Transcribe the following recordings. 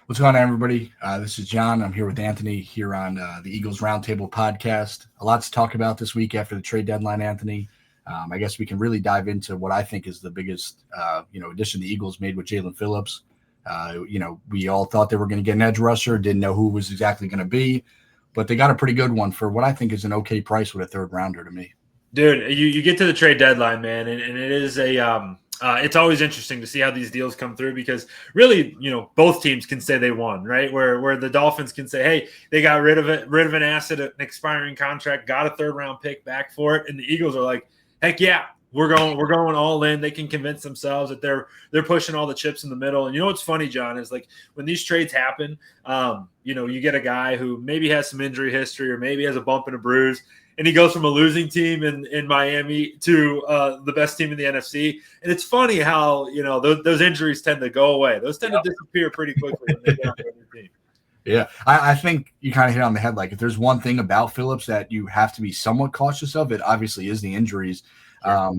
What's going on, everybody? This is John. I'm here with Anthony here on the Eagles Roundtable podcast. A lot to talk about this week after the trade deadline, Anthony. I guess we can really dive into what I think is the biggest, addition the Eagles made with Jalen Phillips. We all thought they were going to get an edge rusher, didn't know who it was exactly going to be, but they got a pretty good one for what I think is an okay price with a third rounder to me. Dude, you get to the trade deadline, man, and it is it's always interesting to see how these deals come through because really, both teams can say they won, right? Where the Dolphins can say, hey, they got rid of an asset, an expiring contract, got a third round pick back for it, and the Eagles are like, heck yeah, we're going all in. They can convince themselves that they're pushing all the chips in the middle. And you know what's funny, John, is like when these trades happen, you get a guy who maybe has some injury history or maybe has a bump and a bruise. And he goes from a losing team in Miami to the best team in the NFC. And it's funny how, those injuries tend to go away. Those tend to disappear pretty quickly when they get on the other team. Yeah, I think you kind of hit on the head. Like, if there's one thing about Phillips that you have to be somewhat cautious of, it obviously is the injuries. Sure.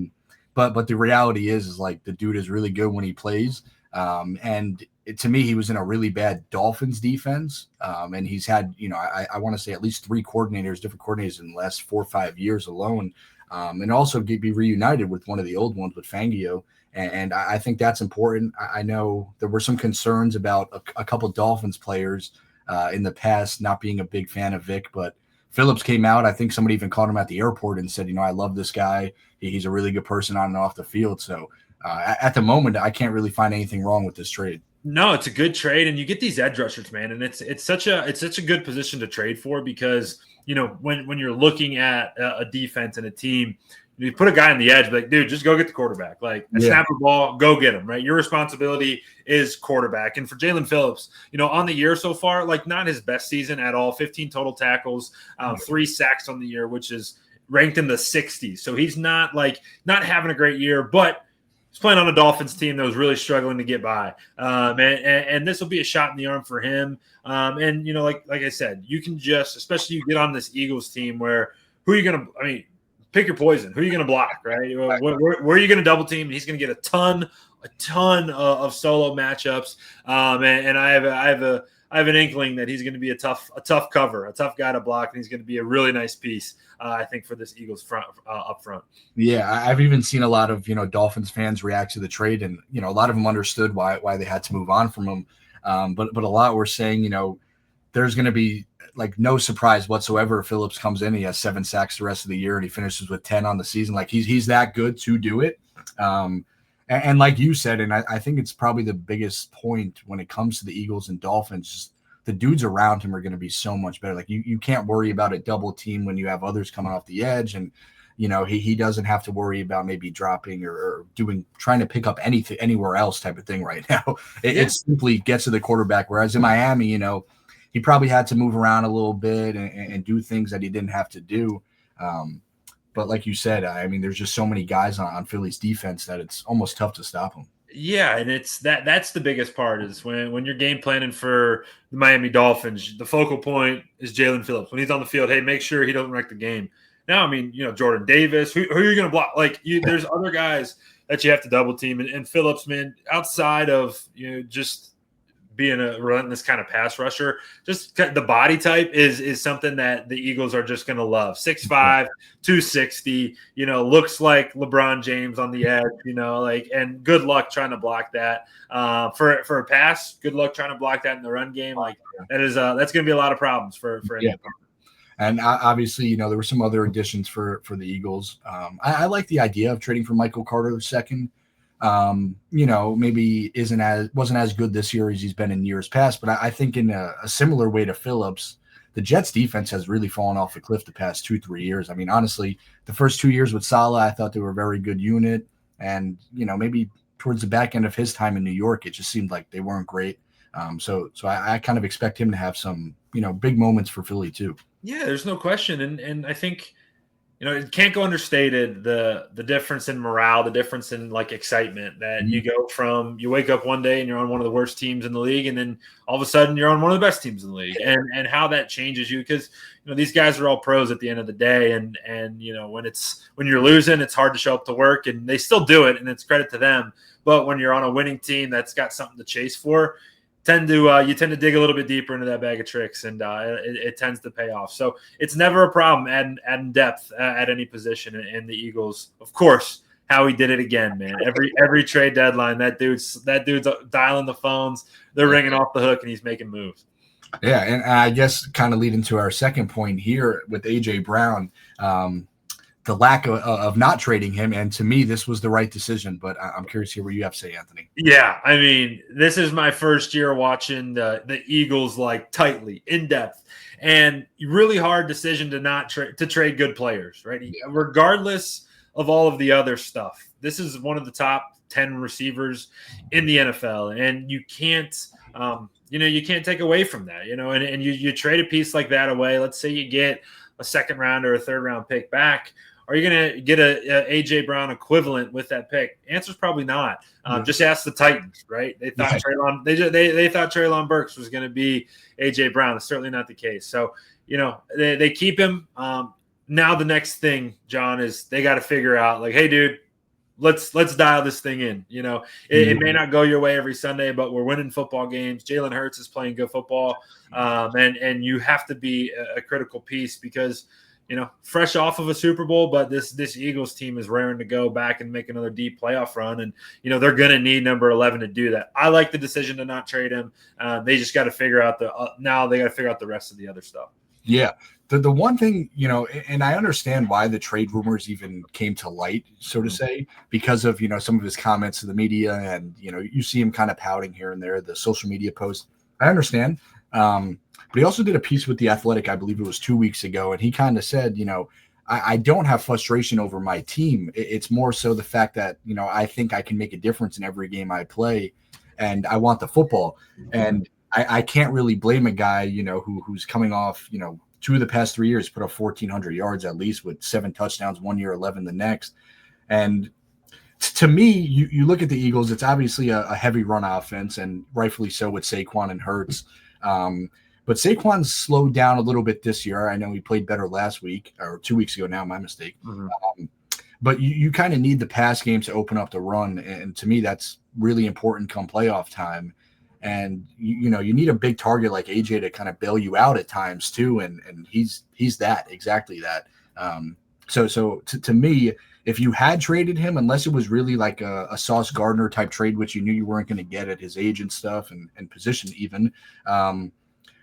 But the reality is like the dude is really good when he plays. To me, he was in a really bad Dolphins defense. And he's had, I want to say at least three different coordinators in the last 4 or 5 years alone. And also be reunited with one of the old ones with Fangio. And I think that's important. I know there were some concerns about a couple Dolphins players in the past not being a big fan of Vic, but Phillips came out. I think somebody even called him at the airport and said, I love this guy. He's a really good person on and off the field. So at the moment, I can't really find anything wrong with this trade. No, it's a good trade, and you get these edge rushers, man, and it's such a good position to trade for because when you're looking at a defense and a team, you put a guy on the edge, like, dude, just go get the quarterback. Like, snap the ball, go get him, right? Your responsibility is quarterback. And for Jalen Phillips, on the year so far, like not his best season at all, 15 total tackles, 3 sacks on the year, which is ranked in the 60s. So he's not having a great year, but he's playing on a Dolphins team that was really struggling to get by. And this will be a shot in the arm for him. Like I said, you can just, especially you get on this Eagles team where who are you going to, pick your poison. Who are you going to block, right? Where are you going to double team? He's going to get a ton of solo matchups. And I have an inkling that he's going to be a tough cover, a tough guy to block, and he's going to be a really nice piece, I think, for this Eagles front up front. Yeah, I've even seen a lot of Dolphins fans react to the trade, and a lot of them understood why they had to move on from him. But a lot were saying there's going to be like no surprise whatsoever if Phillips comes in, he has 7 sacks the rest of the year, and he finishes with 10 on the season. Like he's that good to do it. And like you said, and I think it's probably the biggest point when it comes to the Eagles and Dolphins, just the dudes around him are going to be so much better. Like you can't worry about a double team when you have others coming off the edge, and he doesn't have to worry about maybe dropping or trying to pick up anything anywhere else type of thing right now. It simply gets to the quarterback. Whereas in Miami, he probably had to move around a little bit and do things that he didn't have to do. But like you said, there's just so many guys on Philly's defense that it's almost tough to stop them. Yeah, and it's that's the biggest part is when you're game planning for the Miami Dolphins, the focal point is Jalen Phillips. When he's on the field, hey, make sure he doesn't wreck the game. Now, Jordan Davis, who are you going to block? Like, there's other guys that you have to double team. And Phillips, man, outside of just being a relentless kind of pass rusher, just the body type is something that the Eagles are just going to love. 6'5", 260, looks like LeBron James on the edge, and good luck trying to block that for a pass. Good luck trying to block that in the run game. Like that's going to be a lot of problems for any opponent. And obviously, there were some other additions for the Eagles. I like the idea of trading for Michael Carter II. Maybe wasn't as good this year as he's been in years past, but I think in a similar way to Phillips, the Jets defense has really fallen off the cliff the past 2-3 years. Honestly, the first 2 years with Saleh, I thought they were a very good unit. And, maybe towards the back end of his time in New York, it just seemed like they weren't great. So I kind of expect him to have some, big moments for Philly too. Yeah, there's no question. And I think, it can't go understated the difference in morale, the difference in like excitement that you go from, you wake up one day and you're on one of the worst teams in the league, and then all of a sudden you're on one of the best teams in the league, and how that changes you because these guys are all pros at the end of the day, and when you're losing, it's hard to show up to work, and they still do it, and it's credit to them. But when you're on a winning team that's got something to chase for, tend to dig a little bit deeper into that bag of tricks, and it tends to pay off. So it's never a problem adding depth at any position. And the Eagles, of course, Howie did it again, man. Every trade deadline, that dude's dialing the phones, they're ringing off the hook, and he's making moves. Yeah, and I guess kind of leading to our second point here with AJ Brown, the lack of not trading him, and to me, this was the right decision. But I'm curious to hear what you have to say, Anthony. Yeah, I mean, this is my first year watching the Eagles like tightly, in depth, and really hard decision to not trade good players, right? Yeah. Regardless of all of the other stuff, this is one of the top 10 receivers in the NFL, and you can't you can't take away from that, and you trade a piece like that away. Let's say you get a second round or a third round pick back. Are you going to get a AJ Brown equivalent with that pick? Answer's probably not. Just ask the Titans, right? They thought they thought Treylon Burks was going to be AJ Brown. It's certainly not the case. So, they keep him. Now the next thing, John, is they got to figure out, like, hey, dude, let's dial this thing in. It may not go your way every Sunday, but we're winning football games. Jalen Hurts is playing good football, and you have to be a critical piece because fresh off of a Super Bowl, but this Eagles team is raring to go back and make another deep playoff run, and they're going to need number 11 to do that. I like the decision to not trade him. They just got to figure out the rest of the other stuff. Yeah. The one thing, and I understand why the trade rumors even came to light, so to say, because of, some of his comments to the media, and, you see him kind of pouting here and there, the social media posts. I understand. But he also did a piece with The Athletic, I believe it was 2 weeks ago, and he kind of said, I don't have frustration over my team. It's more so the fact that, I think I can make a difference in every game I play, and I want the football. And I can't really blame a guy, who's coming off, 2 of the past 3 years, put up 1,400 yards at least with 7 touchdowns, 1 year, 11 the next. And to me, you look at the Eagles, it's obviously a heavy run offense, and rightfully so with Saquon and Hurts. But Saquon's slowed down a little bit this year. I know he played better last week, or 2 weeks ago now, my mistake. Mm-hmm. But you kind of need the pass game to open up the run. And to me, that's really important come playoff time. And, you need a big target like AJ to kind of bail you out at times too. And he's exactly that. So to me, if you had traded him, unless it was really like a Sauce Gardner type trade, which you knew you weren't going to get at his age and stuff and position even,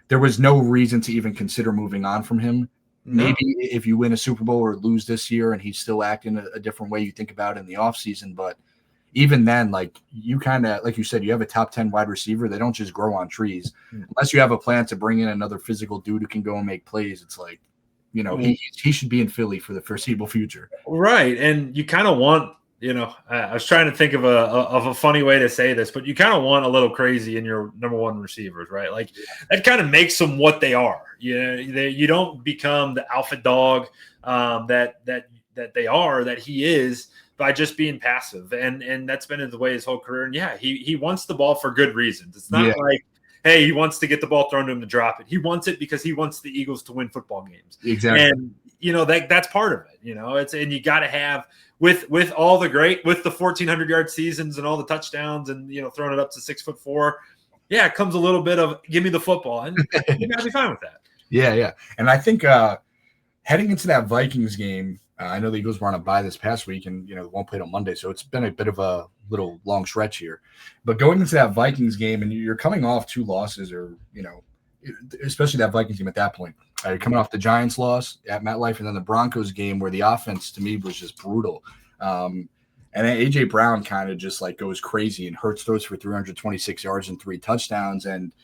there was no reason to even consider moving on from him. No. Maybe if you win a Super Bowl or lose this year and he's still acting a different way, you think about it in the offseason. But even then, like you kind of, like you said, you have a top 10 wide receiver. They don't just grow on trees. Unless you have a plan to bring in another physical dude who can go and make plays. It's like, he should be in Philly for the foreseeable future. Right. And you kind of want, I was trying to think of a funny way to say this, but you kind of want a little crazy in your number one receivers, right? Like that kind of makes them what they are. You don't become the alpha dog that they are, that he is, by just being passive. And that's been the way his whole career. And yeah, he wants the ball for good reasons. It's not like, hey, he wants to get the ball thrown to him to drop it. He wants it because he wants the Eagles to win football games. Exactly. And that's part of it. And you got to have with all the great, with the 1,400 yard seasons and all the touchdowns and throwing it up to 6'4". Yeah, it comes a little bit of give me the football, and you got to be fine with that. Yeah. And I think heading into that Vikings game, I know the Eagles were on a bye this past week, and won't play on Monday, so it's been a bit of a little long stretch here. But going into that Vikings game, and you're coming off 2 losses, or especially that Vikings game at that point. You're coming off the Giants loss at MetLife, and then the Broncos game where the offense to me was just brutal. And then AJ Brown kind of just like goes crazy, and Hurts throws for 326 yards and 3 touchdowns, and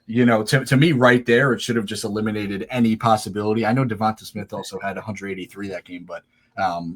to me right there, it should have just eliminated any possibility. I know Devonta Smith also had 183 that game, but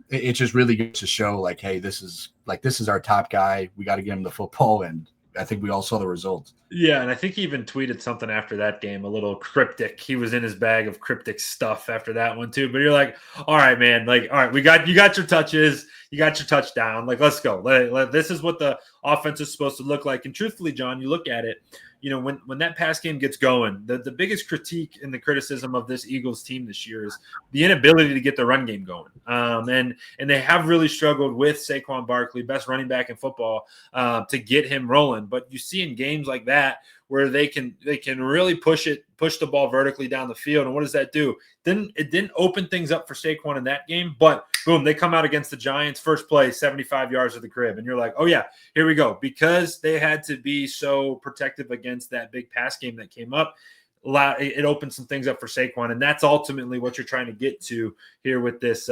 it just really goes to show like, hey, this is our top guy. We got to get him the football, and I think we all saw the results. Yeah, and I think he even tweeted something after that game, a little cryptic. He was in his bag of cryptic stuff after that one too. But you're like, all right, man, like, all right, you got your touches, you got your touchdown. Like, let's go. This is what the offense is supposed to look like. And truthfully, John, you look at it, when that pass game gets going, the biggest critique and the criticism of this Eagles team this year is the inability to get the run game going. And they have really struggled with Saquon Barkley, best running back in football, to get him rolling. But you see in games like that where they can really push the ball vertically down the field. And what does that do? Then it didn't open things up for Saquon in that game, but boom, they come out against the Giants, first play, 75 yards of the crib. And you're like, oh yeah, here we go. Because they had to be so protective against that big pass game that came up, it opened some things up for Saquon, and that's ultimately what you're trying to get to here with this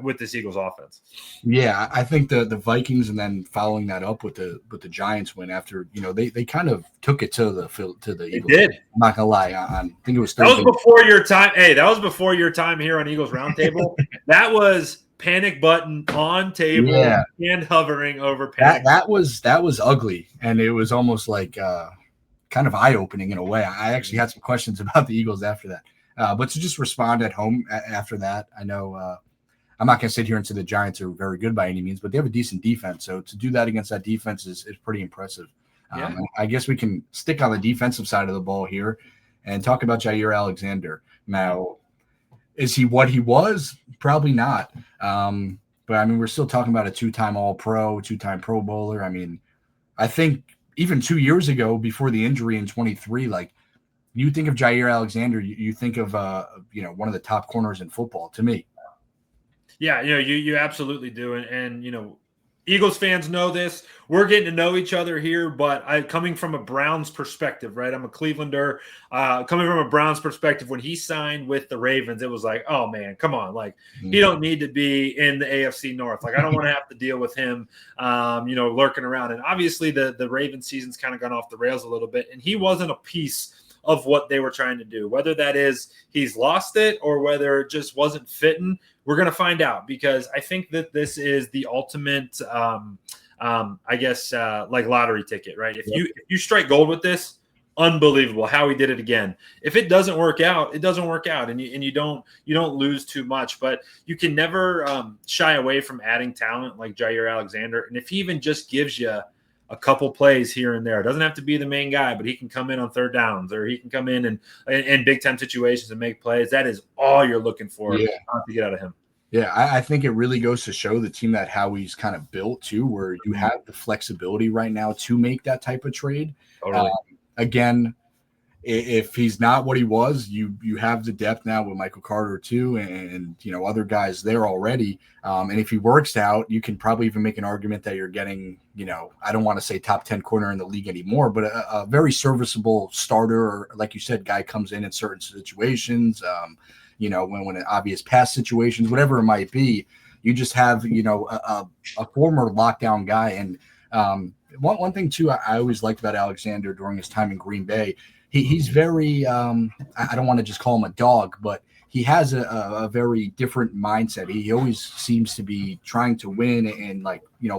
with this Eagles offense. Yeah, I think the Vikings, and then following that up with the Giants win after they kind of took it to the Eagles. They did. I'm not gonna lie. I think it was Thursday. That was before your time. Hey, that was before your time here on Eagles Roundtable. That was panic button on table and hovering over panic. That was ugly, and it was almost like kind of eye-opening in a way. I actually had some questions about the Eagles after that. But to just respond at home after that, I know I'm not going to sit here and say the Giants are very good by any means, but they have a decent defense. So to do that against that defense is pretty impressive. I guess we can stick on the defensive side of the ball here and talk about Jair Alexander. Now, is he what he was? Probably not. But, I mean, we're still talking about a two-time All-Pro, two-time Pro Bowler. I mean, I think even 2 years ago, before the injury in 23, like you think of Jair Alexander, you think of one of the top corners in football to me. Yeah, you absolutely do, and Eagles fans know this. We're getting to know each other here, but coming from a Browns perspective, right? I'm a Clevelander. Coming from a Browns perspective, when he signed with the Ravens, it was like, oh man, come on, like he don't need to be in the AFC North. Like I don't want to have to deal with him, lurking around. And obviously, the Ravens season's kind of gone off the rails a little bit, and he wasn't a piece of what they were trying to do. Whether that is he's lost it or whether it just wasn't fitting, we're going to find out, because I think that this is the ultimate, like lottery ticket, right? If you strike gold with this, unbelievable how he did it again. If it doesn't work out, it doesn't work out, and you don't lose too much. But you can never shy away from adding talent like Jair Alexander, and if he even just gives you a couple plays here and there. It doesn't have to be the main guy, but he can come in on third downs, or he can come in and big time situations and make plays. That is all you're looking for to get out of him. Yeah, I think it really goes to show the team that Howie's kind of built too, where you have the flexibility right now to make that type of trade. Totally. Again, if he's not what he was, you have the depth now with Michael Carter too, and other guys there already. And if he works out, you can probably even make an argument that you're getting, I don't want to say top 10 corner in the league anymore, but a very serviceable starter, or like you said, guy comes in certain situations. When an obvious pass situations, whatever it might be, you just have a former lockdown guy. And one thing too, I always liked about Alexander during his time in Green Bay. He's very I don't want to just call him a dog, but he has a very different mindset. He always seems to be trying to win and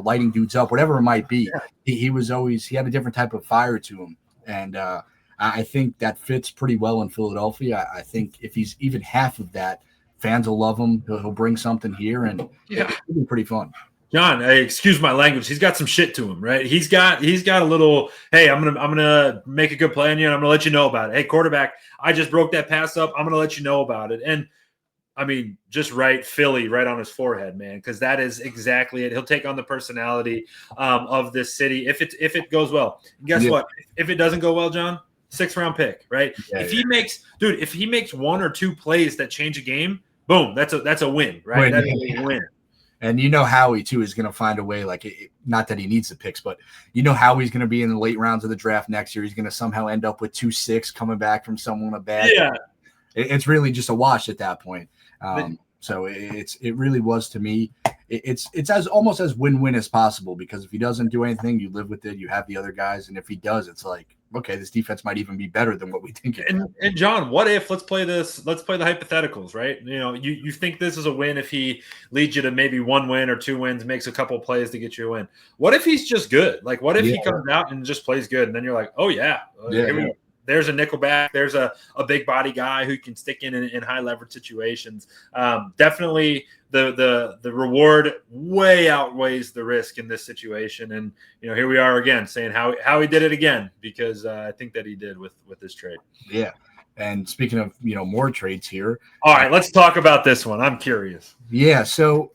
lighting dudes up, whatever it might be. Yeah. He had a different type of fire to him, and I think that fits pretty well in Philadelphia. I think if he's even half of that, fans will love him. He'll bring something here, and it'll be pretty fun. John, excuse my language. He's got some shit to him, right? He's got a little. Hey, I'm gonna make a good play on you, and I'm gonna let you know about it. Hey, quarterback, I just broke that pass up. I'm gonna let you know about it. And I mean, just write Philly right on his forehead, man, because that is exactly it. He'll take on the personality of this city if it goes well. And guess what? If it doesn't go well, John, 6th round pick, right? If he makes one or two plays that change a game, boom, that's a win, right? That's a win. And Howie, too, is going to find a way, not that he needs the picks, but Howie's going to be in the late rounds of the draft next year. He's going to somehow end up with 2-6 coming back from someone a bad. Yeah. It's really just a wash at that point. So it really was, to me, it's as almost as win-win as possible, because if he doesn't do anything, you live with it. You have the other guys. And if he does, it's like, okay, this defense might even be better than what we think it is. And John, what if let's play the hypotheticals, right? You think this is a win if he leads you to maybe 1 win or 2 wins, makes a couple plays to get you a win. What if he's just good? Like, what if he comes out and just plays good, and then you're like, oh there's a nickel back, there's a big body guy who can stick in high leverage situations. Definitely the reward way outweighs the risk in this situation. And here we are again saying how he did it again, because I think that he did with this trade. Yeah. And speaking of more trades here, all right, let's talk about this one. I'm curious. Yeah, so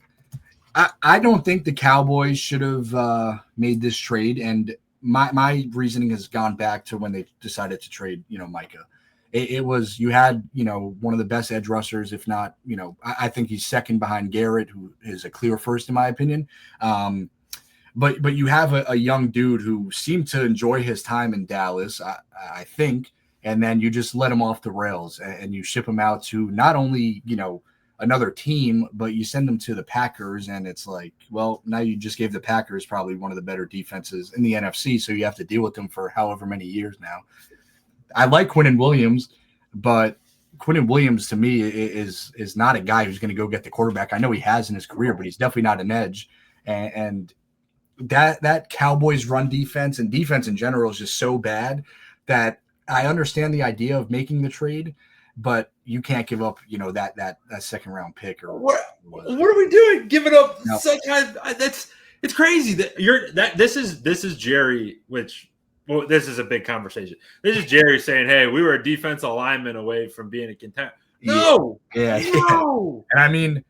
I don't think the Cowboys should have made this trade, and my reasoning has gone back to when they decided to trade, Micah. It was, you had, one of the best edge rushers, if not, I think he's second behind Garrett, who is a clear first in my opinion. But you have a young dude who seemed to enjoy his time in Dallas, I think, and then you just let him off the rails and you ship him out to not only, another team, but you send them to the Packers, and it's like, well, now you just gave the Packers probably one of the better defenses in the NFC, so you have to deal with them for however many years now. I like Quinnen Williams, but Quinnen Williams to me is not a guy who's going to go get the quarterback. I know he has in his career, but he's definitely not an edge. And that Cowboys run defense and defense in general is just so bad that I understand the idea of making the trade, but you can't give up, that second round pick or what are we doing? Giving up no. such it's crazy that this is Jerry, which this is a big conversation. This is Jerry saying, hey, we were a defensive lineman away from being a contender. No. Yeah. And I mean,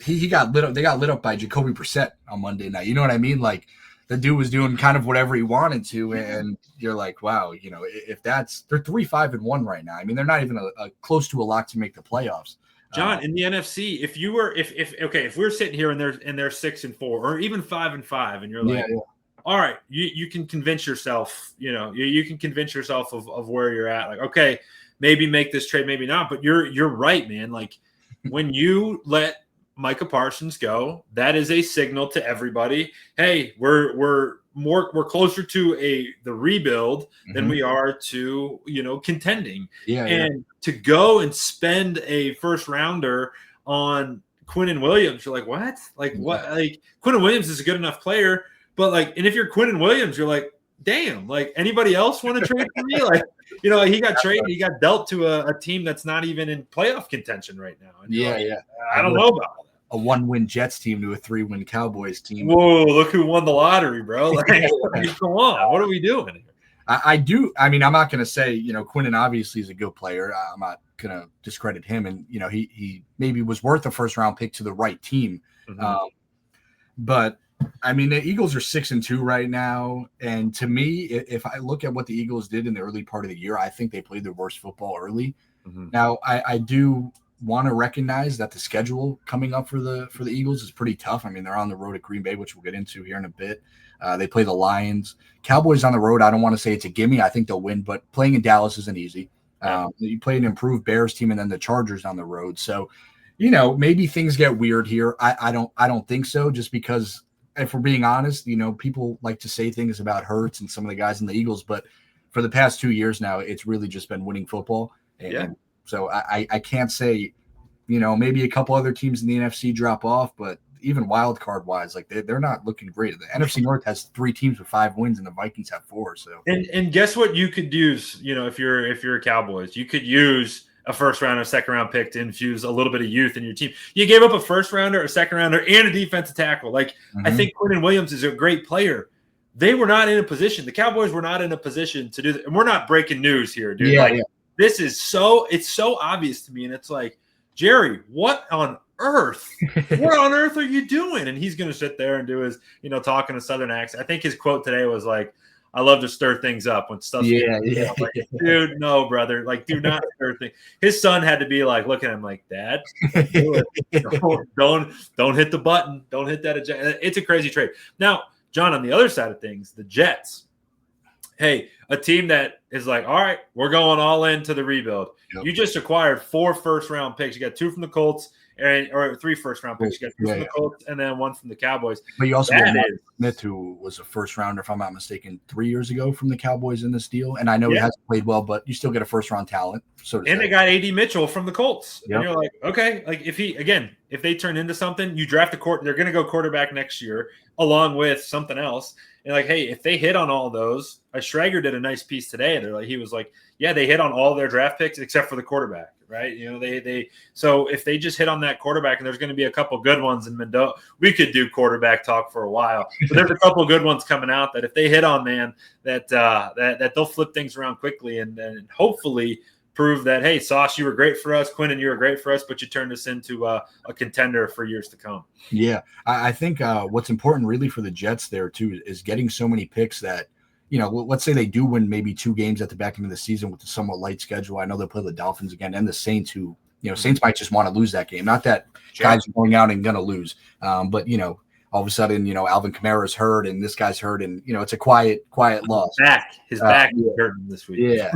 he got lit up. They got lit up by Jacoby Brissett on Monday night. You know what I mean? Like, the dude was doing kind of whatever he wanted to, and you're like, wow, if they're 3-5-1 right now. I mean, they're not even a close to a lock to make the playoffs. John, in the NFC, if you were, if we're sitting here and they're 6-4 or even 5-5, and you're like, all right, you can convince yourself, you can convince yourself of where you're at. Like, okay, maybe make this trade, maybe not. But you're right, man. Like, when you let Micah Parsons go, that is a signal to everybody. Hey, we're closer to the rebuild than we are to contending. And to go and spend a first rounder on Quinnen Williams, you're like, what? Like what? Like, Quinnen Williams is a good enough player, but like, and if you're Quinnen Williams, you're like, damn, like, anybody else want to trade for me? Like, he got traded, he got dealt to a team that's not even in playoff contention right now. And I don't know about that. A 1-win Jets team to a 3-win Cowboys team. Whoa, look who won the lottery, bro. Like, come on. What are we doing here? I do. I mean, I'm not going to say, Quinnen obviously is a good player. I'm not going to discredit him. And, he maybe was worth a first-round pick to the right team. But, I mean, the Eagles are 6-2 right now. And to me, if I look at what the Eagles did in the early part of the year, I think they played their worst football early. Now, I do want to recognize that the schedule coming up for the Eagles is pretty tough. I mean, they're on the road at Green Bay, which we'll get into here in a bit. They play the Lions. Cowboys on the road, I don't want to say it's a gimme. I think they'll win, but playing in Dallas isn't easy. You play an improved Bears team and then the Chargers on the road. So, maybe things get weird here. I don't think so, just because if we're being honest, people like to say things about Hurts and some of the guys in the Eagles, but for the past 2 years now, it's really just been winning football. And so I can't say, maybe a couple other teams in the NFC drop off, but even wild card wise, like they're not looking great. The NFC North has 3 teams with 5 wins, and the Vikings have 4. So and guess what you could use? if you're a Cowboys, you could use a first round or second round pick to infuse a little bit of youth in your team. You gave up a first rounder, a second rounder, and a defensive tackle. Like, I think Quinnen Williams is a great player. They were not in a position. The Cowboys were not in a position to do that. And we're not breaking news here, dude. This is it's so obvious to me. And it's like, Jerry, what on earth? What on earth are you doing? And he's going to sit there and do his, talking a Southern accent. I think his quote today was like, I love to stir things up when stuff. Like, dude, no, brother. Like, do not stir things. His son had to be like, look at him like, Dad, don't hit the button. Don't hit that eject. It's a crazy trade. Now, John, on the other side of things, the Jets. Hey, a team that is like, all right, we're going all into the rebuild. Yep. You just acquired 4 first-round picks. You got 2 from the Colts, or 3 first-round picks. You got 2 from the Colts and then 1 from the Cowboys. But you also got Smith, who was a first-rounder, if I'm not mistaken, 3 years ago from the Cowboys in this deal. And I know he hasn't played well, but you still get a first-round talent. They got A.D. Mitchell from the Colts. Yep. And you're like, okay, like if they turn into something, you draft they're going to go quarterback next year along with something else. And like, hey, if they hit on all those, Schrager did a nice piece today. He was like, yeah, they hit on all their draft picks except for the quarterback, right? So if they just hit on that quarterback, and there's going to be a couple good ones in Mendoza, we could do quarterback talk for a while, but there's a couple good ones coming out that if they hit on, man, that they'll flip things around quickly and hopefully prove that, hey, Sauce, you were great for us. Quinnen, you were great for us, but you turned us into a contender for years to come. Yeah, I think what's important really for the Jets there too is getting so many picks that, let's say they do win maybe 2 games at the back end of the season with a somewhat light schedule. I know they'll play the Dolphins again and the Saints, who, Saints might just want to lose that game. Not that guys are going out and going to lose, but all of a sudden, Alvin Kamara's hurt and this guy's hurt, and it's a quiet loss. His back hurt this week. Yeah,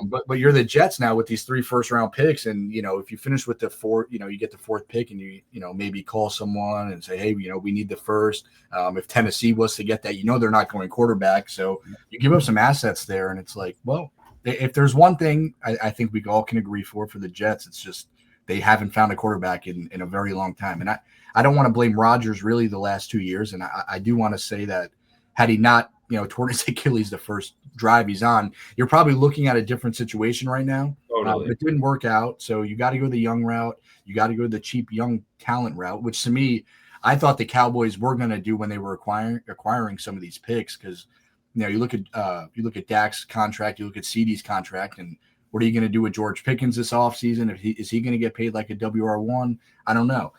but you're the Jets now with these 3 first-round picks, and if you finish with the 4, you get the 4th pick, and you maybe call someone and say, hey, we need the first. If Tennessee was to get that, they're not going quarterback, so you give up some assets there, and it's like, well, if there's one thing I think we all can agree for the Jets, it's just they haven't found a quarterback in a very long time, and I don't want to blame Rodgers really the last 2 years, and I do want to say that had he not torn his Achilles the first drive he's on, you're probably looking at a different situation right now. Totally. It didn't work out, so you got to go the young route. You got to go the cheap young talent route, which to me, I thought the Cowboys were going to do when they were acquiring some of these picks, because you look at Dak's contract, you look at CeeDee's contract, and what are you going to do with George Pickens this offseason? Is he going to get paid like a WR1? I don't know.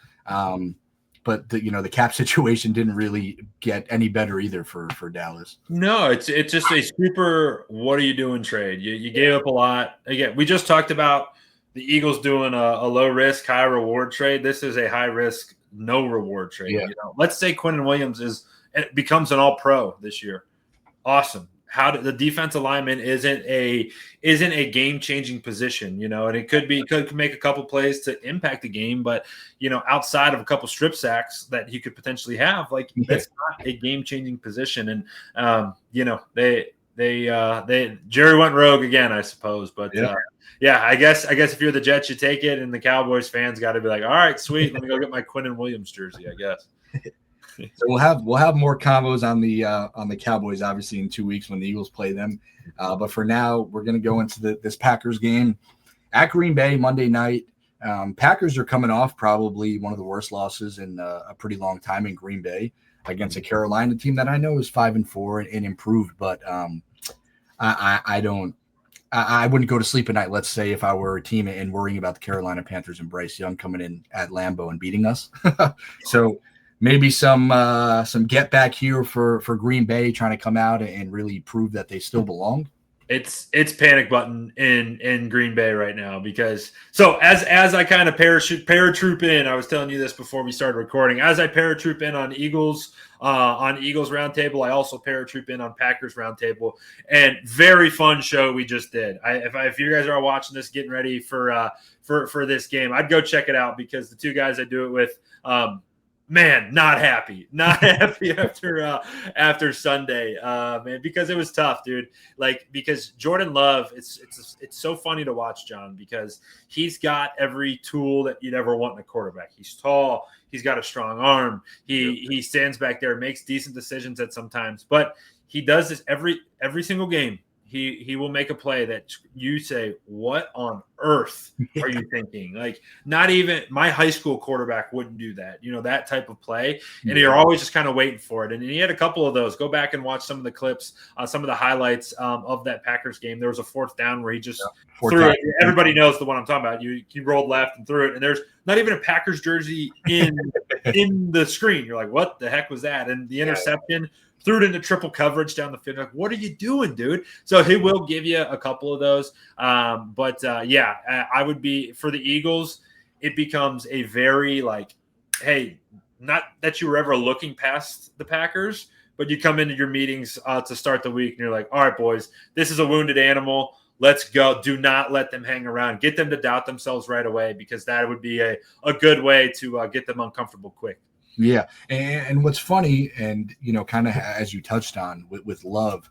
But the cap situation didn't really get any better either for Dallas. No, it's just a super what are you doing trade. You gave up a lot. Again, we just talked about the Eagles doing a low risk, high reward trade. This is a high risk, no reward trade. Yeah. Let's say Quinnen Williams becomes an all-pro this year. Awesome. How the defensive lineman isn't a game-changing position, and it could make a couple plays to impact the game, but outside of a couple strip sacks that he could potentially have, that's not a game-changing position. And they Jerry went rogue again, I suppose. But I guess if you're the Jets, you take it, and the Cowboys fans got to be like, all right, sweet, let me go get my Quinnen Williams jersey, I guess. So we'll have more combos on the Cowboys, obviously, in 2 weeks when the Eagles play them. But for now, we're going to go into this Packers game at Green Bay Monday night. Packers are coming off probably one of the worst losses in a pretty long time in Green Bay against a Carolina team that I know is 5-4 and improved. But I wouldn't go to sleep at night, let's say, if I were a team and worrying about the Carolina Panthers and Bryce Young coming in at Lambeau and beating us. So maybe some get back here for Green Bay, trying to come out and really prove that they still belong. It's panic button in Green Bay right now, because as I kind of paratroop in, I was telling you this before we started recording, as I paratroop in on Eagles Roundtable, I also paratroop in on Packers Roundtable, and very fun show we just did. If you guys are watching this, getting ready for this game, I'd go check it out, because the 2 guys I do it with, man, not happy after Sunday, man, because it was tough, dude. Because Jordan Love, it's so funny to watch, John, because he's got every tool that you'd ever want in a quarterback. He's tall, he's got a strong arm, he stands back there, makes decent decisions at sometimes, but he does this every single game. He will make a play that you say, what on earth are you thinking? Not even my high school quarterback wouldn't do that, that type of play. And you're always just kind of waiting for it. And he had a couple of those. Go back and watch some of the clips, some of the highlights of that Packers game. There was a 4th down where he just threw it. Everybody knows the one I'm talking about. He rolled left and threw it, and there's not even a Packers jersey in the screen. You're like, what the heck was that? And the interception, threw it into triple coverage down the field. What are you doing, dude? So he will give you a couple of those. I would be, for the Eagles, it becomes a very hey, not that you were ever looking past the Packers, but you come into your meetings to start the week and you're like, all right, boys, this is a wounded animal. Let's go. Do not let them hang around. Get them to doubt themselves right away, because that would be a good way to get them uncomfortable quick. Yeah, and what's funny, and kind of as you touched on with Love,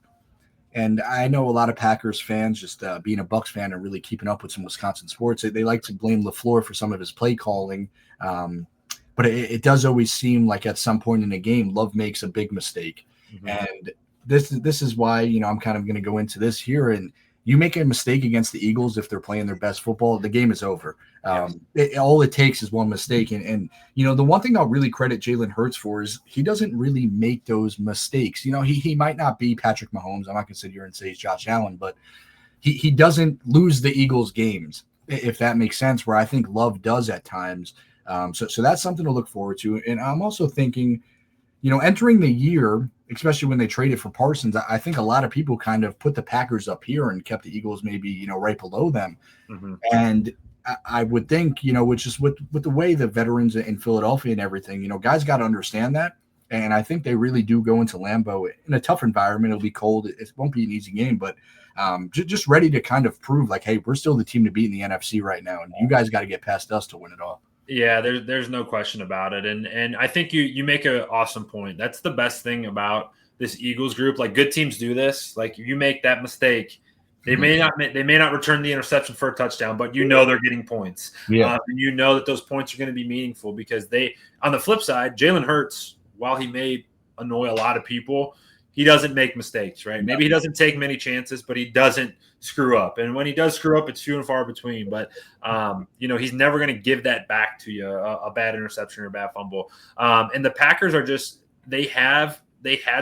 and I know a lot of Packers fans, just being a Bucs fan and really keeping up with some Wisconsin sports, they like to blame LaFleur for some of his play calling, but it does always seem like at some point in a game, Love makes a big mistake, and this is why I'm kind of going to go into this here. And you make a mistake against the Eagles, if they're playing their best football, the game is over. All it takes is one mistake. And the one thing I'll really credit Jalen Hurts for is he doesn't really make those mistakes. He might not be Patrick Mahomes. I'm not going to sit here and say he's Josh Allen, but he doesn't lose the Eagles games, if that makes sense, where I think Love does at times. So that's something to look forward to. And I'm also thinking, entering the year, especially when they traded for Parsons, I think a lot of people kind of put the Packers up here and kept the Eagles maybe, right below them. Mm-hmm. And I would think, which is with the way the veterans in Philadelphia and everything, guys got to understand that. And I think they really do go into Lambeau in a tough environment. It'll be cold. It won't be an easy game, but just ready to kind of prove like, hey, we're still the team to beat in the NFC right now. And you guys got to get past us to win it all. Yeah, there's no question about it. And I think you make an awesome point. That's the best thing about this Eagles group. Like, good teams do this. Like, you make that mistake, they may not return the interception for a touchdown, but they're getting points. Yeah. And that those points are going to be meaningful because on the flip side, Jalen Hurts, while he may annoy a lot of people, he doesn't make mistakes, right? Maybe he doesn't take many chances, but he doesn't screw up. And when he does screw up, it's few and far between. But, he's never going to give that back to you, a bad interception or a bad fumble. And the Packers are just – they had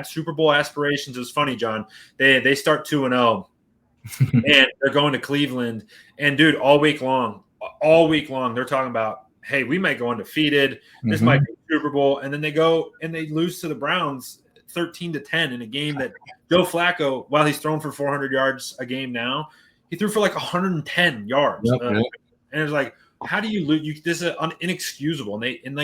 Super Bowl aspirations. It was funny, John. They start 2-0, and they're going to Cleveland. And, dude, all week long, they're talking about, hey, we might go undefeated. This might be Super Bowl. And then they go and they lose to the Browns 13-10 in a game that Joe Flacco, while he's thrown for 400 yards a game now, he threw for like 110 yards. And it's like, how do you lose? This is inexcusable. And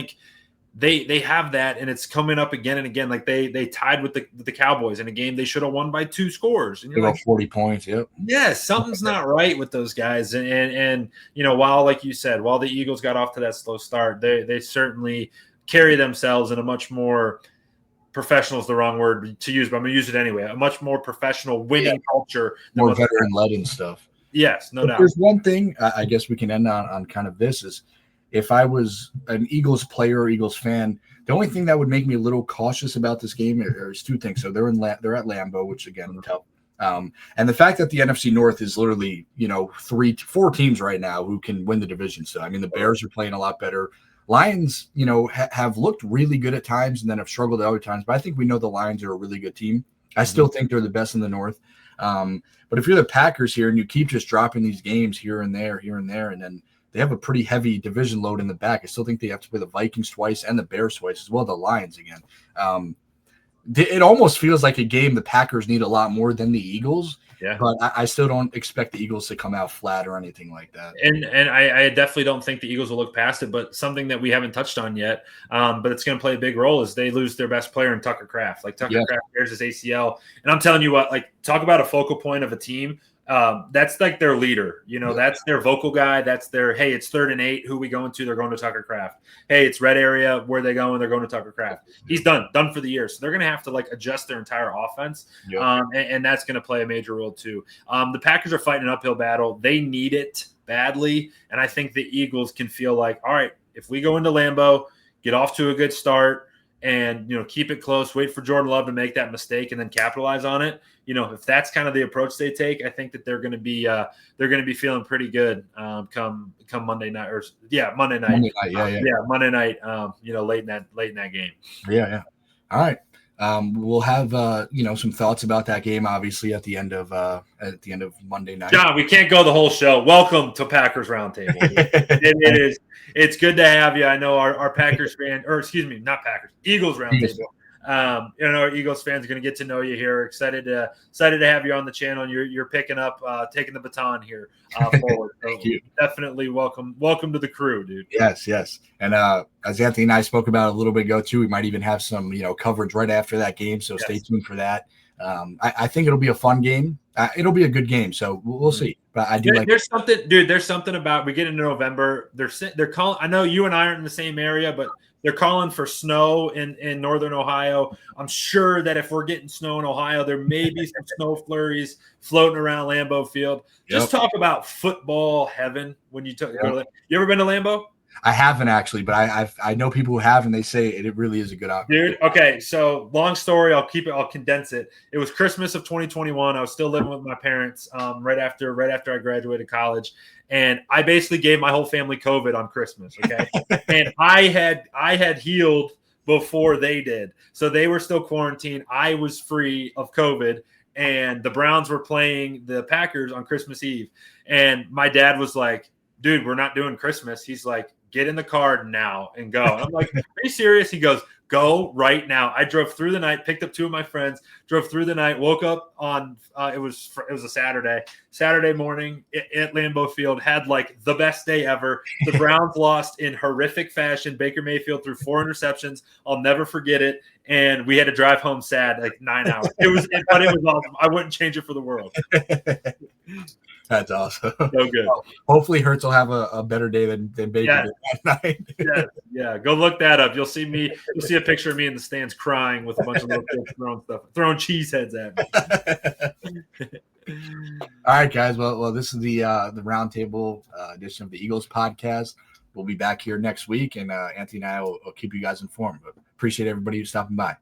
they have that, and it's coming up again and again. Like they tied with the Cowboys in a game they should have won by 2 scores. And you're like, 40 points. Yep. Yeah, something's not right with those guys. And while, like you said, while the Eagles got off to that slow start, they certainly carry themselves in a much more – professional is the wrong word to use, but I'm going to use it anyway. A much more professional winning culture. More veteran-led and stuff. Yes, no doubt. There's one thing I guess we can end on kind of this is if I was an Eagles player or Eagles fan, the only thing that would make me a little cautious about this game is 2 things. So they're at Lambeau, which again, tough. And the fact that the NFC North is literally, 4 teams right now who can win the division. So, I mean, the Bears are playing a lot better. Lions, have looked really good at times and then have struggled at other times. But I think we know the Lions are a really good team. I still think they're the best in the North. But if you're the Packers here and you keep just dropping these games here and there, and then they have a pretty heavy division load in the back, I still think they have to play the Vikings twice and the Bears twice, as well as the Lions again. It almost feels like a game the Packers need a lot more than the Eagles. Yeah. But I still don't expect the Eagles to come out flat or anything like that. And I definitely don't think the Eagles will look past it. But something that we haven't touched on yet, but it's going to play a big role, is they lose their best player in Tucker Kraft. Like, Tucker Kraft tears his ACL. And I'm telling you what, like, talk about a focal point of a team. That's like their leader, that's their vocal guy. That's their, hey, it's 3rd and 8. Who we going to? They're going to Tucker Kraft. Hey, it's red area. Where are they going? They're going to Tucker Kraft. He's done for the year. So they're going to have to adjust their entire offense. And that's going to play a major role too. The Packers are fighting an uphill battle. They need it badly. And I think the Eagles can feel like, all right, if we go into Lambeau, get off to a good start, and keep it close, wait for Jordan Love to make that mistake and then capitalize on it. If that's kind of the approach they take, I think that they're going to be feeling pretty good come Monday night Monday night. Monday night. Late in that game. Yeah. All right. We'll have some thoughts about that game, obviously, at the end of Monday night. John, we can't go the whole show. Welcome to Packers Roundtable. It is. It's good to have you. I know our Packers fan, or excuse me, not Packers, Eagles Roundtable. Our Eagles fans are going to get to know you here. Excited to have you on the channel, and you're picking up, taking the baton here forward. Thank you. Definitely welcome to the crew, dude. Yes. And as Anthony and I spoke about a little bit ago too, we might even have some coverage right after that game. So stay tuned for that. I think it'll be a fun game. It'll be a good game. So we'll see. But I do there's something about, we get into November. They're calling. I know you and I aren't in the same area, but they're calling for snow in northern Ohio. I'm sure that if we're getting snow in Ohio, there may be some snow flurries floating around Lambeau Field. Just talk about football heaven when you took. You ever been to Lambeau? I haven't actually, but I know people who have, and they say it really is a good option. Dude, okay, so long story, I'll condense it. It was Christmas of 2021. I was still living with my parents right after I graduated college, and I basically gave my whole family COVID on Christmas, okay? And I had healed before they did. So they were still quarantined. I was free of COVID. and the Browns were playing the Packers on Christmas Eve. And my dad was like, dude, we're not doing Christmas. He's like, get in the car now and go. And I'm like, are you serious? He goes, go right now. I drove through the night, picked up 2 of my friends, drove through the night, woke up on it was a Saturday morning at Lambeau Field, had like the best day ever. The Browns lost in horrific fashion. Baker Mayfield threw 4 interceptions. I'll never forget it. And we had to drive home sad, like 9 hours. But it was awesome. I wouldn't change it for the world. That's awesome. So good. Well, hopefully Hurts will have a better day than Baker did that night. Yeah. Go look that up. You'll see a picture of me in the stands crying with a bunch of little kids throwing cheese heads at me. All right, guys. Well, this is the Roundtable edition of the Eagles podcast. We'll be back here next week, and Anthony and I will keep you guys informed. But appreciate everybody who's stopping by.